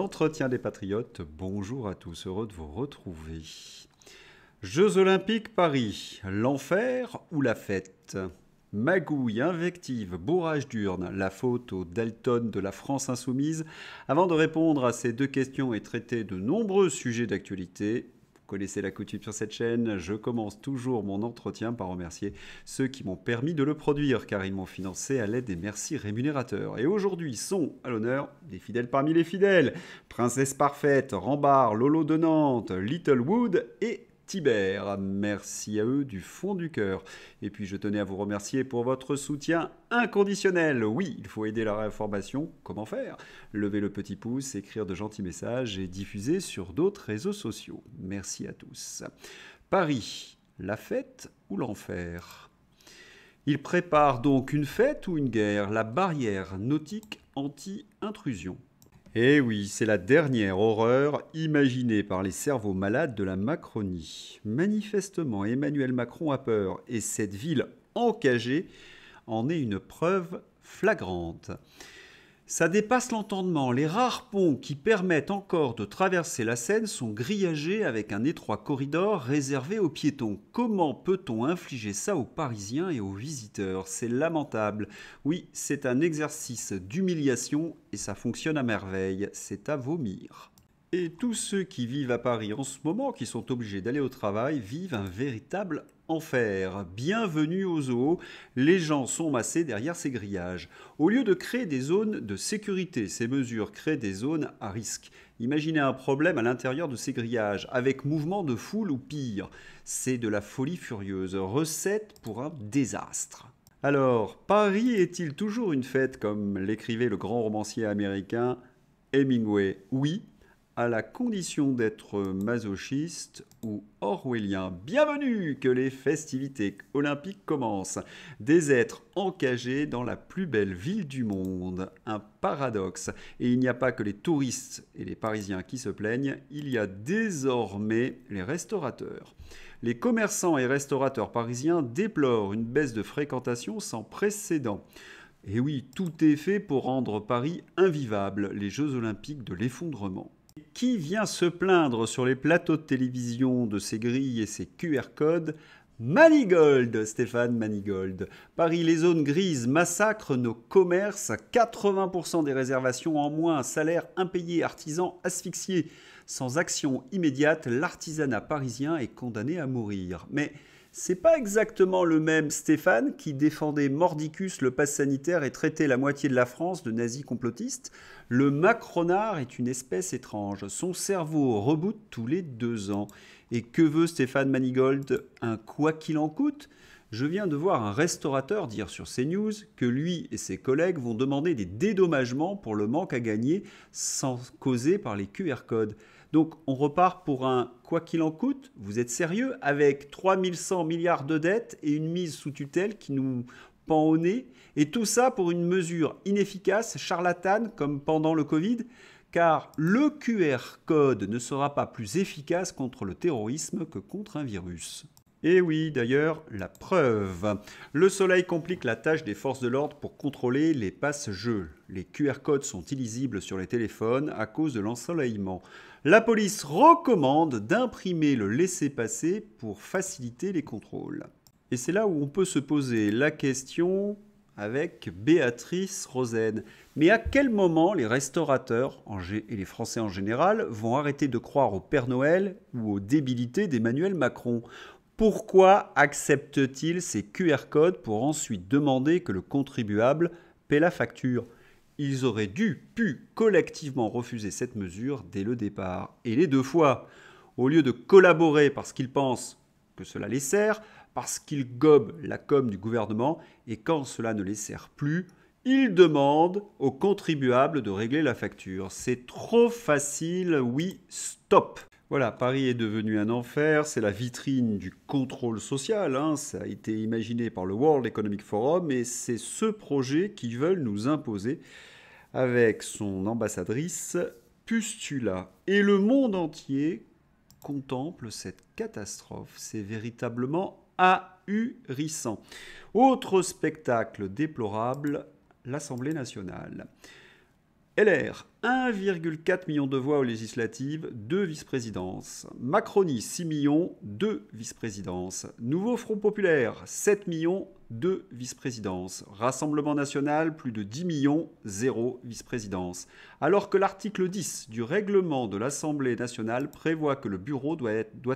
l'entretien des patriotes. Bonjour à tous, heureux de vous retrouver. Jeux Olympiques Paris, l'enfer ou la fête? Magouille, invective, bourrage d'urne, la faute aux Dalton de la France insoumise. Avant de répondre à ces deux questions et traiter de nombreux sujets d'actualité, vous connaissez la coutume sur cette chaîne, je commence toujours mon entretien par remercier ceux qui m'ont permis de le produire, car ils m'ont financé à l'aide des merci rémunérateurs. Et aujourd'hui sont à l'honneur des fidèles parmi les fidèles. Princesse Parfaite, Rambar, Lolo de Nantes, Littlewood et Tibère. Merci à eux du fond du cœur. Et puis je tenais à vous remercier pour votre soutien inconditionnel. Oui, il faut aider la réinformation. Comment faire? Lever le petit pouce, écrire de gentils messages et diffuser sur d'autres réseaux sociaux. Merci à tous. Paris, la fête ou l'enfer? Il prépare donc une fête ou une guerre? La barrière nautique anti-intrusion. Eh oui, c'est la dernière horreur imaginée par les cerveaux malades de la Macronie. Manifestement, Emmanuel Macron a peur, et cette ville encagée en est une preuve flagrante. Ça dépasse l'entendement. Les rares ponts qui permettent encore de traverser la Seine sont grillagés avec un étroit corridor réservé aux piétons. Comment peut-on infliger ça aux Parisiens et aux visiteurs? C'est lamentable. Oui, c'est un exercice d'humiliation et ça fonctionne à merveille. C'est à vomir. Et tous ceux qui vivent à Paris en ce moment, qui sont obligés d'aller au travail, vivent un véritable enfer. Bienvenue au zoo, les gens sont massés derrière ces grillages. Au lieu de créer des zones de sécurité, ces mesures créent des zones à risque. Imaginez un problème à l'intérieur de ces grillages, avec mouvement de foule ou pire. C'est de la folie furieuse, recette pour un désastre. Alors, Paris est-il toujours une fête, comme l'écrivait le grand romancier américain Hemingway? Oui, à la condition d'être masochiste ou orwellien. Bienvenue, que les festivités olympiques commencent. Des êtres encagés dans la plus belle ville du monde. Un paradoxe. Et il n'y a pas que les touristes et les Parisiens qui se plaignent, il y a désormais les restaurateurs. Les commerçants et restaurateurs parisiens déplorent une baisse de fréquentation sans précédent. Et oui, tout est fait pour rendre Paris invivable, les Jeux Olympiques de l'effondrement. Qui vient se plaindre sur les plateaux de télévision de ces grilles et ces QR codes? Manigold, Stéphane Manigold. Paris, les zones grises massacrent nos commerces. 80% des réservations en moins, salaire impayé, artisans asphyxiés. Sans action immédiate, l'artisanat parisien est condamné à mourir. Mais c'est pas exactement le même Stéphane qui défendait mordicus le pass sanitaire et traitait la moitié de la France de nazis complotistes. Le macronard est une espèce étrange. Son cerveau reboot tous les 2 ans. Et que veut Stéphane Manigold? Un quoi qu'il en coûte? Je viens de voir un restaurateur dire sur CNews que lui et ses collègues vont demander des dédommagements pour le manque à gagner causé par les QR codes. Donc on repart pour un quoi qu'il en coûte? Vous êtes sérieux? Avec 3100 milliards de dettes et une mise sous tutelle qui nous pend au nez? Et tout ça pour une mesure inefficace, charlatane, comme pendant le Covid? Car le QR code ne sera pas plus efficace contre le terrorisme que contre un virus. Et oui, d'ailleurs, la preuve. Le soleil complique la tâche des forces de l'ordre pour contrôler les passe-jeux. Les QR codes sont illisibles sur les téléphones à cause de l'ensoleillement. La police recommande d'imprimer le laissez-passer pour faciliter les contrôles. Et c'est là où on peut se poser la question avec Béatrice Rosen. Mais à quel moment les restaurateurs, et les Français en général, vont arrêter de croire au Père Noël ou aux débilités d'Emmanuel Macron? Pourquoi acceptent-ils ces QR codes pour ensuite demander que le contribuable paie la facture? Ils auraient pu collectivement refuser cette mesure dès le départ. Et les 2 fois. Au lieu de collaborer parce qu'ils pensent que cela les sert, parce qu'ils gobent la com du gouvernement, et quand cela ne les sert plus, ils demandent aux contribuables de régler la facture. C'est trop facile, oui, stop! Voilà, Paris est devenu un enfer, c'est la vitrine du contrôle social, ça a été imaginé par le World Economic Forum et c'est ce projet qu'ils veulent nous imposer avec son ambassadrice Pustula. Et le monde entier contemple cette catastrophe, c'est véritablement ahurissant. Autre spectacle déplorable, l'Assemblée nationale. LR, 1,4 million de voix aux législatives, 2 vice-présidences. Macronie, 6 millions, 2 vice-présidences. Nouveau Front Populaire, 7 millions, 2 vice-présidences. Rassemblement National, plus de 10 millions, 0 vice-présidence. Alors que l'article 10 du règlement de l'Assemblée nationale prévoit que le bureau doit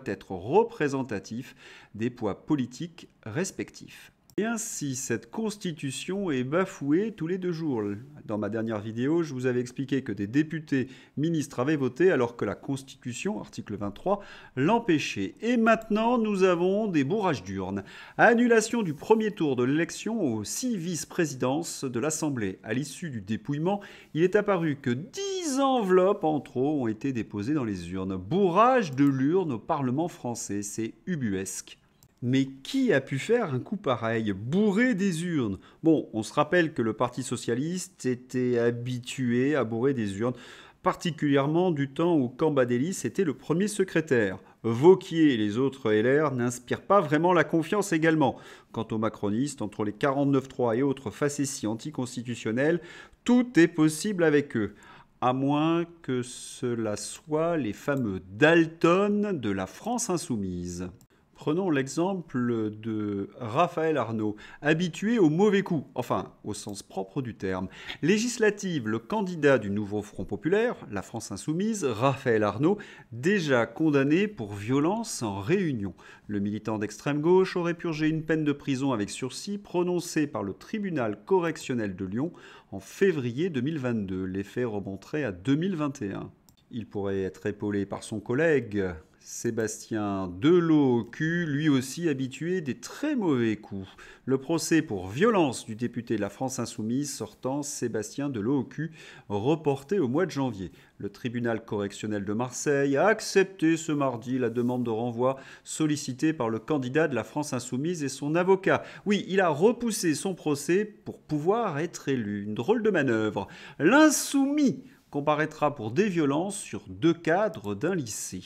être représentatif des poids politiques respectifs. Et ainsi, cette constitution est bafouée tous les 2 jours. Dans ma dernière vidéo, je vous avais expliqué que des députés ministres avaient voté alors que la constitution, article 23, l'empêchait. Et maintenant, nous avons des bourrages d'urnes. Annulation du premier tour de l'élection aux 6 vice-présidences de l'Assemblée. À l'issue du dépouillement, il est apparu que 10 enveloppes en trop ont été déposées dans les urnes. Bourrage de l'urne au Parlement français, c'est ubuesque. Mais qui a pu faire un coup pareil? Bourrer des urnes. Bon, on se rappelle que le Parti socialiste était habitué à bourrer des urnes, particulièrement du temps où Cambadélis était le premier secrétaire. Wauquiez et les autres LR n'inspirent pas vraiment la confiance également. Quant aux macronistes, entre les 49.3 et autres facéties anticonstitutionnelles, tout est possible avec eux. À moins que cela soit les fameux Dalton de la France insoumise. Prenons l'exemple de Raphaël Arnaud, habitué au mauvais coup, enfin au sens propre du terme. Législative, le candidat du nouveau Front Populaire, la France Insoumise, Raphaël Arnaud, déjà condamné pour violence en réunion. Le militant d'extrême gauche aurait purgé une peine de prison avec sursis prononcée par le tribunal correctionnel de Lyon en février 2022. Les faits remonteraient à 2021. Il pourrait être épaulé par son collègue Sébastien Delocu, lui aussi habitué des très mauvais coups. Le procès pour violence du député de la France Insoumise sortant, Sébastien Delocu, reporté au mois de janvier. Le tribunal correctionnel de Marseille a accepté ce mardi la demande de renvoi sollicitée par le candidat de la France Insoumise et son avocat. Oui, il a repoussé son procès pour pouvoir être élu. Une drôle de manœuvre. L'insoumis comparaîtra pour des violences sur 2 cadres d'un lycée.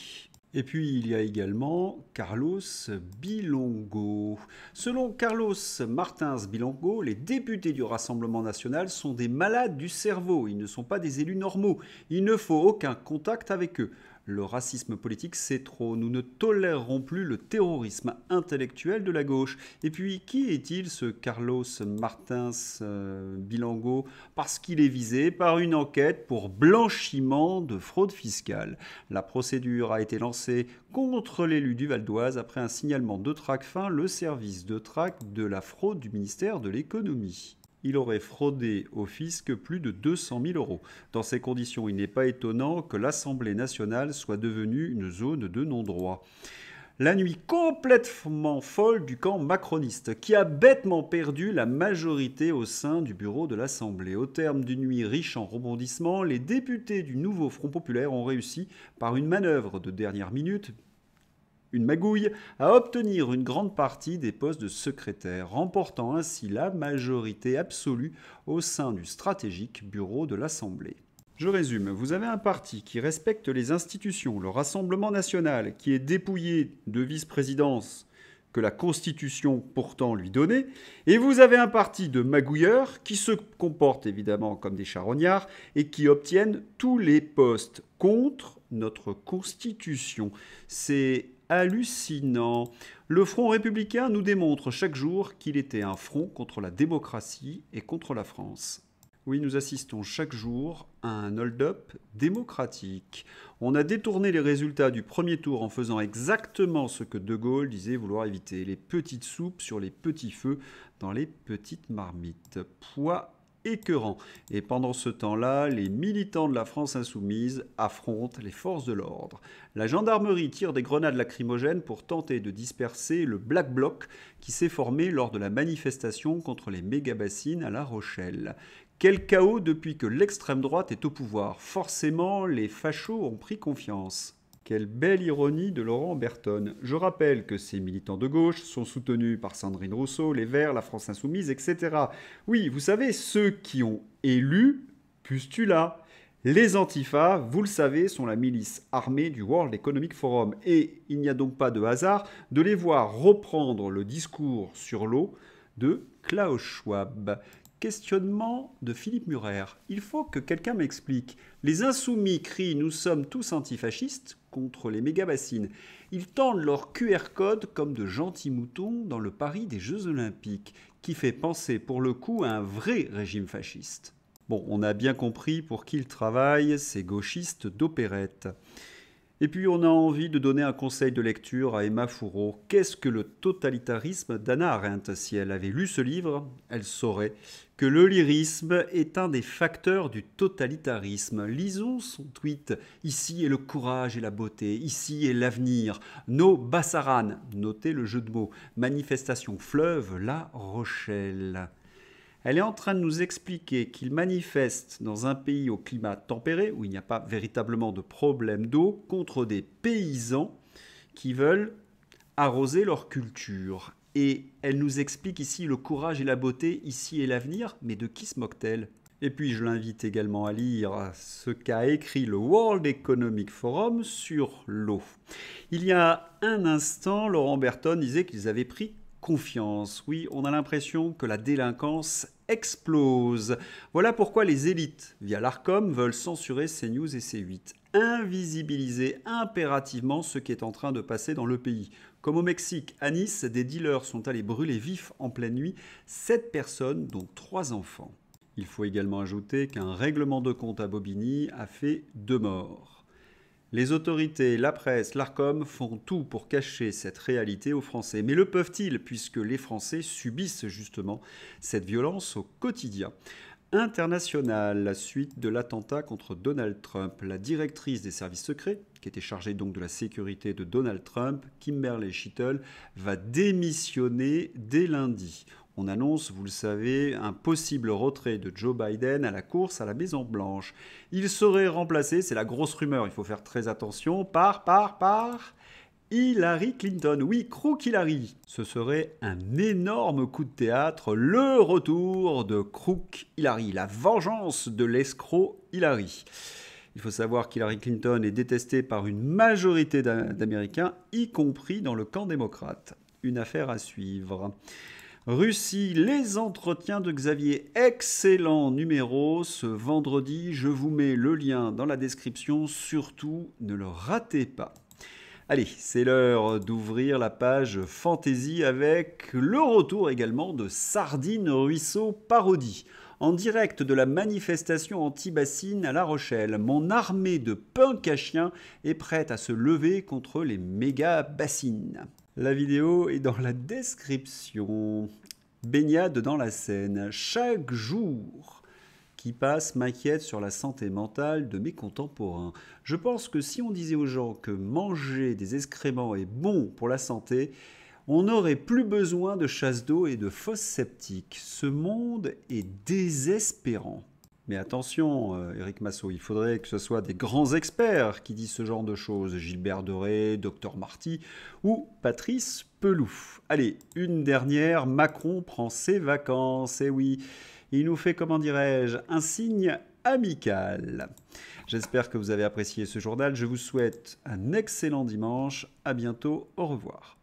Et puis il y a également Carlos Bilongo. Selon Carlos Martins Bilongo, les députés du Rassemblement national sont des malades du cerveau. Ils ne sont pas des élus normaux. Il ne faut aucun contact avec eux. Le racisme politique, c'est trop. Nous ne tolérerons plus le terrorisme intellectuel de la gauche. Et puis, qui est-il, ce Carlos Martins Bilongo? Parce qu'il est visé par une enquête pour blanchiment de fraude fiscale. La procédure a été lancée contre l'élu du Val d'Oise après un signalement de Tracfin, le service de traque de la fraude du ministère de l'économie. Il aurait fraudé au fisc plus de 200 000 euros. Dans ces conditions, il n'est pas étonnant que l'Assemblée nationale soit devenue une zone de non-droit. La nuit complètement folle du camp macroniste, qui a bêtement perdu la majorité au sein du bureau de l'Assemblée. Au terme d'une nuit riche en rebondissements, les députés du nouveau Front Populaire ont réussi, par une manœuvre de dernière minute, une magouille, à obtenir une grande partie des postes de secrétaire, remportant ainsi la majorité absolue au sein du stratégique bureau de l'Assemblée. Je résume, vous avez un parti qui respecte les institutions, le Rassemblement national, qui est dépouillé de vice-présidence que la Constitution pourtant lui donnait, et vous avez un parti de magouilleurs qui se comportent évidemment comme des charognards et qui obtiennent tous les postes contre notre Constitution. C'est hallucinant. Le Front républicain nous démontre chaque jour qu'il était un front contre la démocratie et contre la France. Oui, nous assistons chaque jour à un hold-up démocratique. On a détourné les résultats du premier tour en faisant exactement ce que De Gaulle disait vouloir éviter. Les petites soupes sur les petits feux dans les petites marmites. Poids écœurant. Et pendant ce temps-là, les militants de la France insoumise affrontent les forces de l'ordre. La gendarmerie tire des grenades lacrymogènes pour tenter de disperser le Black Bloc qui s'est formé lors de la manifestation contre les méga-bassines à La Rochelle. Quel chaos depuis que l'extrême droite est au pouvoir. Forcément, les fachos ont pris confiance. Quelle belle ironie de Laurent Berton. Je rappelle que ces militants de gauche sont soutenus par Sandrine Rousseau, les Verts, la France Insoumise, etc. Oui, vous savez, ceux qui ont élu Pustula. Les Antifas, vous le savez, sont la milice armée du World Economic Forum. Et il n'y a donc pas de hasard de les voir reprendre le discours sur l'eau de Klaus Schwab. Questionnement de Philippe Murer. Il faut que quelqu'un m'explique. Les insoumis crient « Nous sommes tous antifascistes » contre les méga-bassines. Ils tendent leur QR code comme de gentils moutons dans le Paris des Jeux Olympiques, qui fait penser pour le coup à un vrai régime fasciste. Bon, on a bien compris pour qui ils travaillent, ces gauchistes d'opérette. Et puis on a envie de donner un conseil de lecture à Emma Fourreau. Qu'est-ce que le totalitarisme d'Hannah Arendt? Si elle avait lu ce livre, elle saurait que le lyrisme est un des facteurs du totalitarisme. Lisons son tweet. Ici est le courage et la beauté, ici est l'avenir. Nos Bassaran, notez le jeu de mots. Manifestation fleuve La Rochelle. Elle est en train de nous expliquer qu'il manifeste dans un pays au climat tempéré, où il n'y a pas véritablement de problème d'eau, contre des paysans qui veulent arroser leur culture. Et elle nous explique ici le courage et la beauté, ici est l'avenir, mais de qui se moque-t-elle? Et puis je l'invite également à lire ce qu'a écrit le World Economic Forum sur l'eau. Il y a un instant, Laurent Berton disait qu'ils avaient pris confiance. Oui, on a l'impression que la délinquance explose. Voilà pourquoi les élites, via l'ARCOM, veulent censurer CNews et C8. Invisibiliser impérativement ce qui est en train de passer dans le pays. Comme au Mexique, à Nice, des dealers sont allés brûler vifs en pleine nuit 7 personnes, dont 3 enfants. Il faut également ajouter qu'un règlement de compte à Bobigny a fait 2 morts. Les autorités, la presse, l'ARCOM font tout pour cacher cette réalité aux Français. Mais le peuvent-ils, puisque les Français subissent justement cette violence au quotidien? International, la suite de l'attentat contre Donald Trump. La directrice des services secrets, qui était chargée donc de la sécurité de Donald Trump, Kimberly Schittle, va démissionner dès lundi. On annonce, vous le savez, un possible retrait de Joe Biden à la course à la Maison-Blanche. Il serait remplacé, c'est la grosse rumeur, il faut faire très attention, par Hillary Clinton. Oui, Crook Hillary. Ce serait un énorme coup de théâtre, le retour de Crook Hillary, la vengeance de l'escroc Hillary. Il faut savoir qu'Hillary Clinton est détestée par une majorité d'Américains, y compris dans le camp démocrate. Une affaire à suivre. Russie, les entretiens de Xavier, excellent numéro ce vendredi. Je vous mets le lien dans la description, surtout ne le ratez pas. Allez, c'est l'heure d'ouvrir la page fantasy avec le retour également de Sardine Ruisseau Parodie. En direct de la manifestation anti-bassine à La Rochelle, mon armée de punks à chiens est prête à se lever contre les méga bassines. La vidéo est dans la description. Baignade dans la Seine. Chaque jour qui passe m'inquiète sur la santé mentale de mes contemporains. Je pense que si on disait aux gens que manger des excréments est bon pour la santé, on n'aurait plus besoin de chasse d'eau et de fosses septiques. Ce monde est désespérant. Mais attention, Éric Massot, il faudrait que ce soit des grands experts qui disent ce genre de choses. Gilbert Deray, Dr Marty ou Patrice Peloux. Allez, une dernière, Macron prend ses vacances. Eh oui, il nous fait, comment dirais-je, un signe amical. J'espère que vous avez apprécié ce journal. Je vous souhaite un excellent dimanche. À bientôt, au revoir.